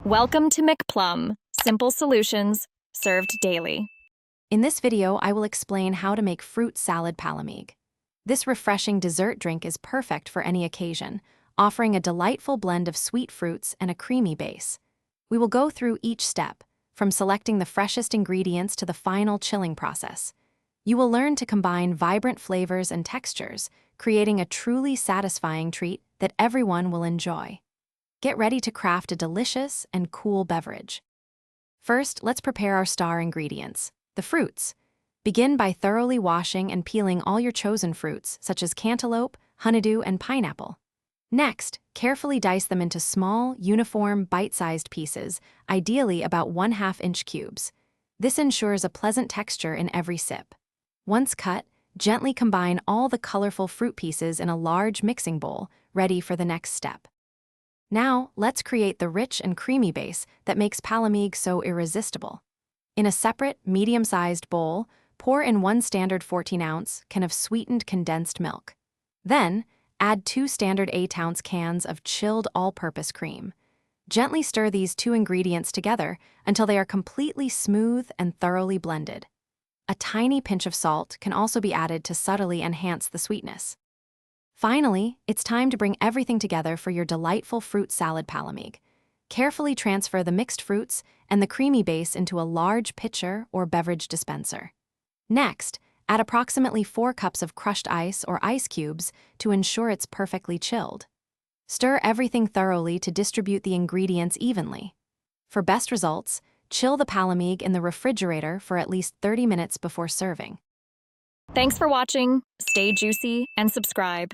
Welcome to McPlum, simple solutions served daily. In this video, I will explain how to make fruit salad Palamig. This refreshing dessert drink is perfect for any occasion, offering a delightful blend of sweet fruits and a creamy base. We will go through each step, from selecting the freshest ingredients to the final chilling process. You will learn to combine vibrant flavors and textures, creating a truly satisfying treat that everyone will enjoy. Get ready to craft a delicious and cool beverage. First, let's prepare our star ingredients, the fruits. Begin by thoroughly washing and peeling all your chosen fruits, such as cantaloupe, honeydew, and pineapple. Next, carefully dice them into small, uniform, bite-sized pieces, ideally about 1/2 inch cubes. This ensures a pleasant texture in every sip. Once cut, gently combine all the colorful fruit pieces in a large mixing bowl, ready for the next step. Now, let's create the rich and creamy base that makes Palamig so irresistible. In a separate, medium-sized bowl, pour in 1 standard 14-ounce can of sweetened condensed milk. Then, add 2 standard 8-ounce cans of chilled all-purpose cream. Gently stir these 2 ingredients together until they are completely smooth and thoroughly blended. A tiny pinch of salt can also be added to subtly enhance the sweetness. Finally, it's time to bring everything together for your delightful fruit salad Palamig. Carefully transfer the mixed fruits and the creamy base into a large pitcher or beverage dispenser. Next, add approximately 4 cups of crushed ice or ice cubes to ensure it's perfectly chilled. Stir everything thoroughly to distribute the ingredients evenly. For best results, chill the Palamig in the refrigerator for at least 30 minutes before serving. Thanks for watching, stay juicy, and subscribe.